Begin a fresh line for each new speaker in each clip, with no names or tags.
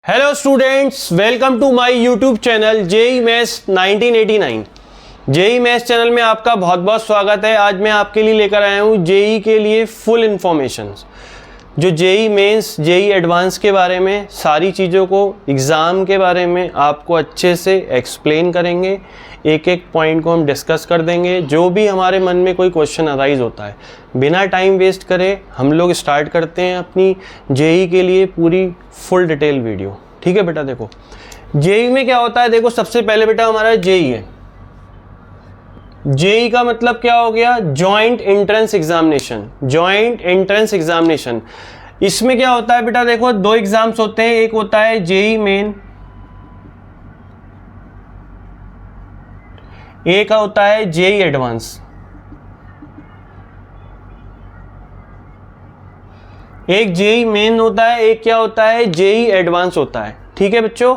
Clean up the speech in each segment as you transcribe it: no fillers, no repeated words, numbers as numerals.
Hello students, welcome to my YouTube channel JEE maths 1989। JEE maths channel में आपका बहुत बहुत स्वागत है। आज मैं आपके लिए लेकर आया हूँ जेई के लिए फुल इन्फॉर्मेशन, जो जेई मेंस जेई एडवांस के बारे में सारी चीज़ों को, एग्ज़ाम के बारे में आपको अच्छे से एक्सप्लेन करेंगे। एक एक पॉइंट को हम डिस्कस कर देंगे। जो भी हमारे मन में कोई क्वेश्चन अराइज होता है, बिना टाइम वेस्ट करे हम लोग स्टार्ट करते हैं अपनी जेई के लिए पूरी फुल डिटेल वीडियो। ठीक है बेटा, देखो जेई में क्या होता है। देखो सबसे पहले बेटा हमारा जेई है। जेई का मतलब क्या हो गया? Joint entrance examination. Joint entrance examination, इसमें क्या होता है बेटा? देखो दो एग्जाम्स होते हैं, एक होता है जेई मेन, एक होता है जेई एडवांस। एक जेई मेन होता है, एक क्या होता है? जेई एडवांस होता है। ठीक है बच्चों,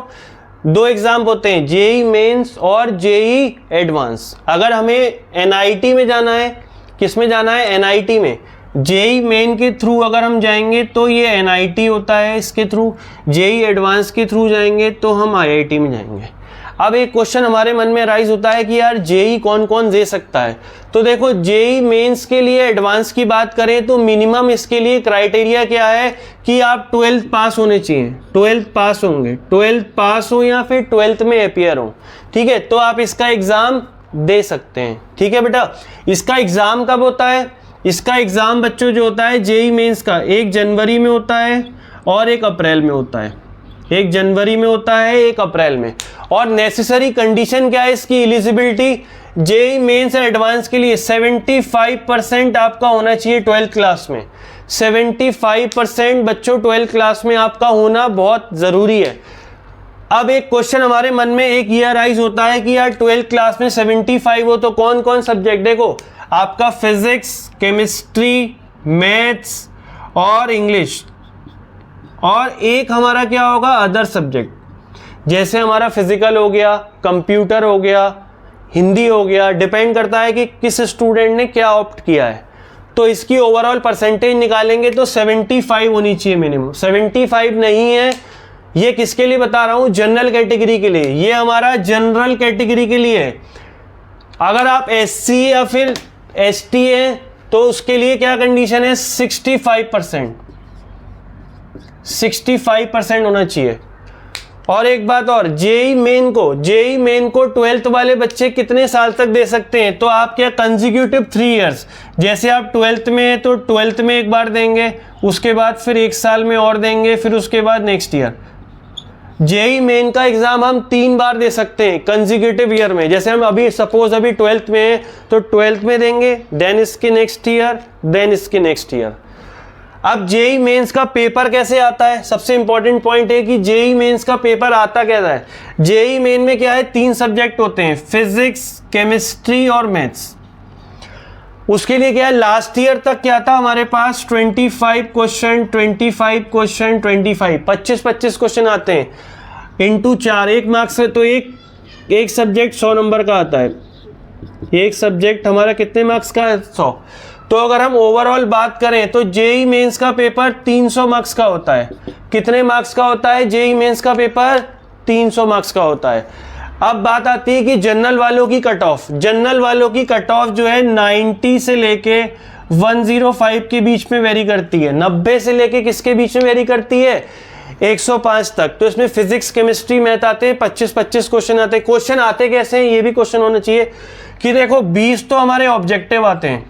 दो एग्जाम होते हैं, जेई मेंस और जेई एडवांस। अगर हमें एनआईटी में जाना है, किस में जाना है? एनआईटी में। जेई मेन के थ्रू अगर हम जाएंगे तो ये एनआईटी होता है, इसके थ्रू। जेई एडवांस के थ्रू जाएंगे तो हम आईआईटी में जाएंगे। अब एक क्वेश्चन हमारे मन में राइज होता है कि यार जेई कौन कौन दे सकता है। तो देखो जेई मेंस के लिए एडवांस की बात करें तो मिनिमम इसके लिए क्राइटेरिया क्या है कि आप 12th पास होने चाहिए। 12th पास होंगे, 12th पास हो या फिर 12th में अपियर हो, ठीक है, तो आप इसका एग्जाम दे सकते हैं। ठीक है बेटा, इसका एग्जाम कब होता है? इसका एग्जाम बच्चों जो होता है जेई मेंस का, 1 जनवरी में होता है और 1 अप्रैल में होता है। 1 जनवरी में होता है, 1 अप्रैल में। और नेसेसरी कंडीशन क्या है इसकी? एलिजिबिलिटी जेई मेंस एडवांस के लिए 75% आपका होना चाहिए 12th क्लास में। 75% बच्चों 12th क्लास में आपका होना बहुत ज़रूरी है। अब एक क्वेश्चन हमारे मन में एक ये राइज होता है कि यार 12th क्लास में 75 हो तो कौन कौन सब्जेक्ट? देखो आपका फिजिक्स, केमिस्ट्री, मैथ्स और इंग्लिश, और एक हमारा क्या होगा? अदर सब्जेक्ट, जैसे हमारा फिजिकल हो गया, कंप्यूटर हो गया, हिंदी हो गया। डिपेंड करता है कि किस स्टूडेंट ने क्या ऑप्ट किया है। तो इसकी ओवरऑल परसेंटेज निकालेंगे तो 75 होनी चाहिए मिनिमम। 75 नहीं है, ये किसके लिए बता रहा हूँ? जनरल कैटेगरी के लिए। ये हमारा जनरल कैटेगरी के लिए है। अगर आप एससी या फिर एसटी हैं तो उसके लिए क्या कंडीशन है? 65% होना चाहिए। और एक बात और, जेई मेन को 12th वाले बच्चे कितने साल तक दे सकते हैं? तो आप क्या कंसेक्यूटिव 3 इयर्स, जैसे आप 12th में हैं तो 12th में एक बार देंगे, उसके बाद फिर 1 साल में और देंगे, फिर उसके बाद नेक्स्ट ईयर। जेई मेन का एग्जाम हम 3 बार दे सकते हैं कंसेक्यूटिव ईयर में। जैसे हम अभी सपोज अभी 12th में हैं तो 12th में देंगे, देन इसके नेक्स्ट ईयर, देन इसके नेक्स्ट ईयर। अब जेई मेंस का पेपर कैसे आता है? सबसे इंपॉर्टेंट पॉइंट है कि जेई मेंस का पेपर आता कैसा है। जेई मेन में क्या है? 3 सब्जेक्ट होते हैं, फिजिक्स, केमिस्ट्री और मैथ्स। उसके लिए क्या है? लास्ट ईयर तक क्या था हमारे पास? 25 क्वेश्चन 25 क्वेश्चन आते हैं इंटू 4, 1 मार्क्स से। तो एक सब्जेक्ट 100 नंबर का आता है। एक सब्जेक्ट हमारा कितने मार्क्स का है? 100। तो अगर हम ओवरऑल बात करें तो जेई मेंस का पेपर 300 मार्क्स का होता है। कितने मार्क्स का होता है जेई मेंस का पेपर? 300 मार्क्स का होता है। अब बात आती है कि जनरल वालों की कट ऑफ। जनरल वालों की कट ऑफ जो है 90 से लेके 105 के बीच में वेरी करती है। 90 से लेके किसके बीच में वेरी करती है? 105 तक। तो इसमें फिजिक्स, केमिस्ट्री, मैथ आते हैं, 25 क्वेश्चन आते हैं। क्वेश्चन आते कैसे हैं ये भी क्वेश्चन होना चाहिए कि देखो 20 तो हमारे ऑब्जेक्टिव आते हैं,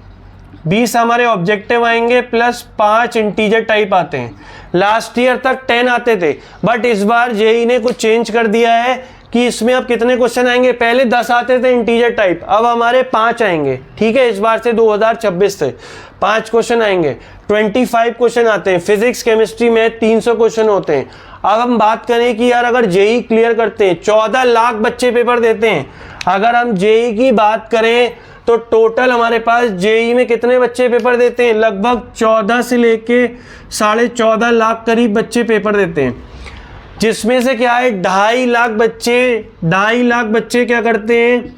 20 हमारे ऑब्जेक्टिव आएंगे प्लस 5 इंटीजर टाइप आते हैं। लास्ट ईयर तक 10 आते थे, बट इस बार जेई ने कुछ चेंज कर दिया है कि इसमें अब कितने क्वेश्चन आएंगे? पहले 10 आते थे इंटीजर टाइप, अब हमारे 5 आएंगे। ठीक है, इस बार से 2026 से 5 क्वेश्चन आएंगे। 25 क्वेश्चन आते हैं, फिजिक्स, केमिस्ट्री, मैथ 300 क्वेश्चन होते हैं। अब हम बात करें कि यार अगर जेई क्लियर करते हैं, 14 लाख बच्चे पेपर देते हैं। अगर हम जेई की बात करें तो टोटल हमारे पास जेई में कितने बच्चे पेपर देते हैं? लगभग 14 से लेके 14.5 लाख करीब बच्चे पेपर देते हैं, जिसमें से क्या है 2.5 लाख बच्चे क्या करते हैं?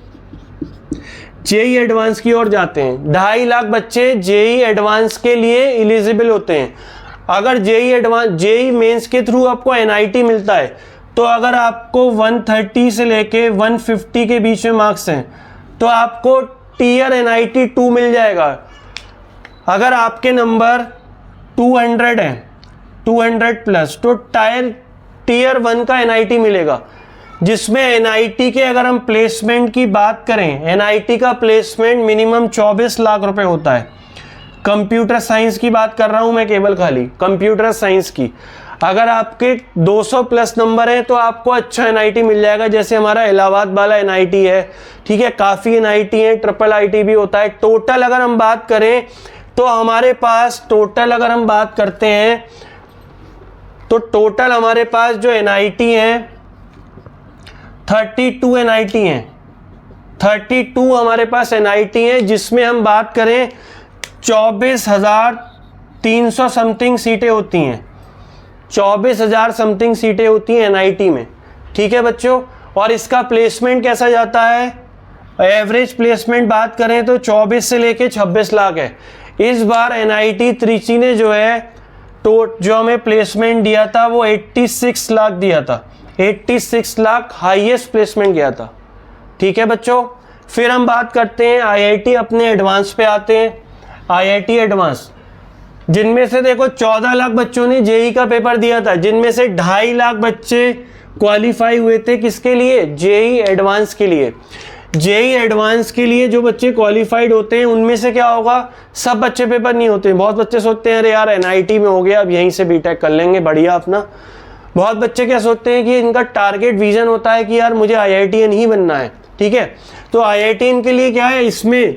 जेई एडवांस की ओर जाते हैं। 2.5 लाख बच्चे जेई एडवांस के लिए एलिजिबल होते हैं। अगर जेई मेंस के थ्रू आपको एनआईटी मिलता है, तो अगर आपको 130 से लेके 150 के बीच में मार्क्स हैं तो आपको टीयर एनआईटी 2 मिल जाएगा। अगर आपके नंबर 200 है, 200 प्लस, तो टीयर 1 का एनआईटी मिलेगा, जिसमें एनआईटी के अगर हम प्लेसमेंट की बात करें, एनआईटी का प्लेसमेंट मिनिमम 24 लाख रुपए होता है। कंप्यूटर साइंस की बात कर रहा हूं मैं, केवल खाली कंप्यूटर साइंस की। अगर आपके 200 प्लस नंबर है तो आपको अच्छा एनआईटी मिल जाएगा, जैसे हमारा इलाहाबाद वाला एनआईटी है, ठीक है, काफ़ी एनआईटी है, ट्रिपल आईटी भी होता है। टोटल अगर हम बात करें तो हमारे पास टोटल अगर हम बात करते हैं तो टोटल हमारे पास जो एनआईटी हैं 32 एनआईटी हैं, 32 हमारे पास एनआईटी हैं, जिसमें हम बात करें 24,300 समथिंग सीटें होती हैं, 24,000 समथिंग सीटें होती हैं एनआईटी में, ठीक है बच्चों। और इसका प्लेसमेंट कैसा जाता है, एवरेज प्लेसमेंट बात करें तो 24 से लेके 26 लाख है। इस बार एनआईटी त्रिची ने जो है तो जो हमें प्लेसमेंट दिया था वो 86 लाख दिया था, 86 लाख हाईएस्ट प्लेसमेंट गया था, ठीक है बच्चों। फिर हम बात करते हैं आईआईटी अपने एडवांस पे आते हैं। आईआईटी एडवांस, जिनमें से देखो 14 लाख बच्चों ने जेई का पेपर दिया था, जिनमें से 2.5 लाख बच्चे क्वालिफाई हुए थे किसके लिए, जेई एडवांस के लिए। जेई एडवांस के लिए जो बच्चे क्वालिफाइड होते हैं उनमें से क्या होगा, सब बच्चे पेपर नहीं होते हैं। बहुत बच्चे सोचते हैं अरे यार एनआईटी में हो गया, अब यहीं से बीटेक कर लेंगे, बढ़िया अपना। बहुत बच्चे क्या सोचते हैं कि इनका टारगेट विजन होता है कि यार मुझे आईआईटीएन ही बनना है, ठीक है। तो आईआईटीएन के लिए क्या है, इसमें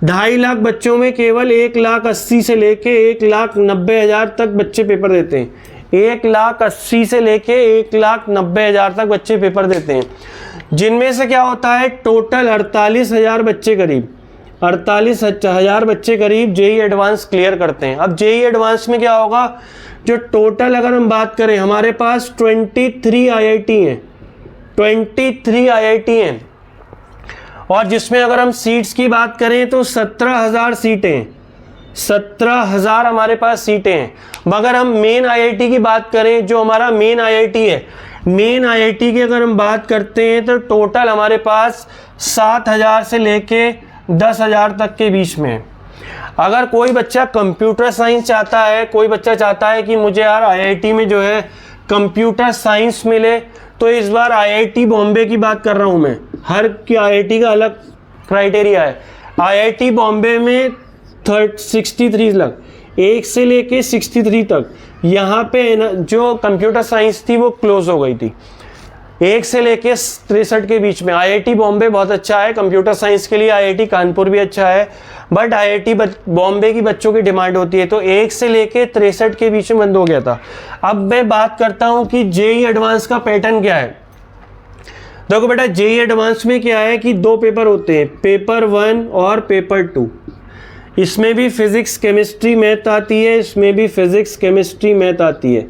2.5 लाख बच्चों में केवल 1,80,000 से लेके 1,90,000 तक बच्चे पेपर देते हैं। 1,80,000 से लेके 1,90,000 तक बच्चे पेपर देते हैं, जिनमें से क्या होता है टोटल 48,000 बच्चे करीब 48,000 बच्चे करीब जेई एडवांस क्लियर करते हैं। अब जेई एडवांस में क्या होगा, जो टोटल अगर हम बात करें हमारे पास 23 आईआईटी हैं, 23 आईआईटी हैं, और जिसमें अगर हम सीट्स की बात करें तो 17,000 सीटें, 17,000 हमारे पास सीटें हैं। मगर हम मेन आईआईटी की बात करें, जो हमारा मेन आईआईटी है, मेन आईआईटी की अगर हम बात करते हैं तो टोटल हमारे पास 7,000 से लेके 10,000 तक के बीच में है। अगर कोई बच्चा कंप्यूटर साइंस चाहता है, कोई बच्चा चाहता है कि मुझे यार आईआईटी में जो है कंप्यूटर साइंस मिले, तो इस बार आईआईटी बॉम्बे की बात कर रहा हूँ मैं, हर की आईआईटी का अलग क्राइटेरिया है। आईआईटी बॉम्बे में 63 लाख, 1 से लेके 63 तक, यहाँ पे जो कंप्यूटर साइंस थी वो क्लोज हो गई थी, 1 से लेके 63 के बीच में। आईआईटी बॉम्बे बहुत अच्छा है कंप्यूटर साइंस के लिए, आईआईटी कानपुर भी अच्छा है, बट आईआईटी बॉम्बे की बच्चों की डिमांड होती है, तो 1 से लेके 63 के बीच में बंद हो गया था। अब मैं बात करता हूँ कि जेई एडवांस का पैटर्न क्या है। देखो बेटा, जेई एडवांस में क्या है कि 2 पेपर होते हैं, पेपर 1 और पेपर 2। इसमें भी फिजिक्स केमिस्ट्री मैथ आती है, इसमें भी फिजिक्स केमिस्ट्री मैथ आती है।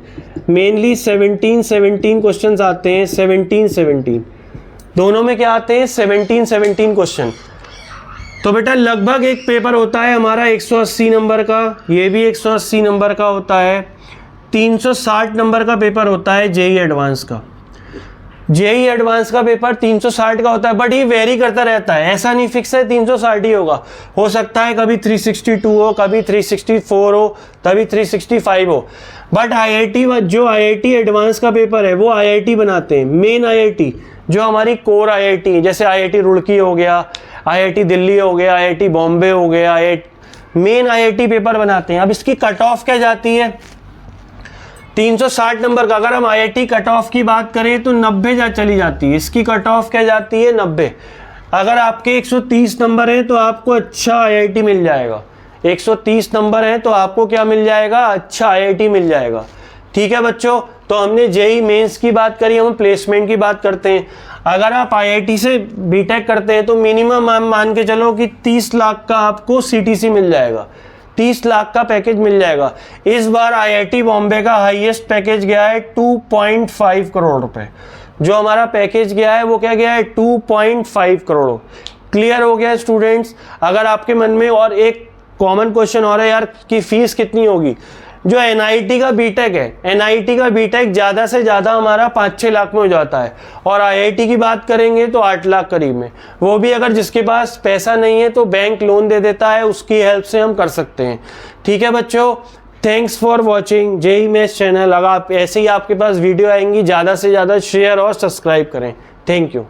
मेनली 17 क्वेश्चंस आते हैं, 17 दोनों में क्या आते हैं, 17 क्वेश्चन। तो बेटा लगभग एक पेपर होता है हमारा 180 नंबर का, ये भी 180 नंबर का होता है, 360 नंबर का पेपर होता है जेई एडवांस का। जेई एडवांस का पेपर 360 का होता है, बट ये वेरी करता रहता है, ऐसा नहीं फिक्स है 360 ही होगा, हो सकता है कभी 362 हो, कभी 364 हो, कभी 365 हो। बट आईआईटी जो आईआईटी एडवांस का पेपर है वो आईआईटी बनाते हैं, मेन आईआईटी जो हमारी कोर आईआईटी है, जैसे आईआईटी रुड़की हो गया, आईआईटी दिल्ली हो गया, आईआईटी बॉम्बे हो गया, मेन आईआईटी पेपर बनाते हैं। अब इसकी कट ऑफ क्या जाती है, 360 नंबर का अगर हम आईआईटी कट ऑफ की बात करें तो 90 चली जाती है, इसकी कट ऑफ क्या जाती है 90। अगर आपके 130 नंबर हैं तो आपको अच्छा आईआईटी मिल जाएगा, 130 नंबर हैं तो आपको क्या मिल जाएगा, अच्छा आईआईटी मिल जाएगा, ठीक है बच्चों। तो हमने जेई मेंस की बात करी, हम प्लेसमेंट की बात करते हैं। अगर आप आईआईटी से बीटेक करते हैं तो मिनिमम आप मान के चलो कि 30 लाख का आपको सीटीसी मिल जाएगा, 30 लाख का पैकेज मिल जाएगा। इस बार आईआईटी बॉम्बे का हाईएस्ट पैकेज गया है 2.5 करोड़ रुपए, जो हमारा पैकेज गया है वो क्या गया है 2.5 करोड़। क्लियर हो गया स्टूडेंट्स। अगर आपके मन में और एक कॉमन क्वेश्चन और है यार कि फीस कितनी होगी, जो NIT का बीटेक है, NIT का बीटेक ज़्यादा से ज़्यादा हमारा 5-6 लाख में हो जाता है, और IIT की बात करेंगे तो 8 लाख करीब में। वो भी अगर जिसके पास पैसा नहीं है तो बैंक लोन दे देता है, उसकी हेल्प से हम कर सकते हैं। ठीक है बच्चों, thanks for watching JEE Maths channel. अगर आप ऐसे ही आपके पास वीडियो आएंगी, ज़्यादा से ज़्यादा शेयर और सब्सक्राइब करें। Thank you.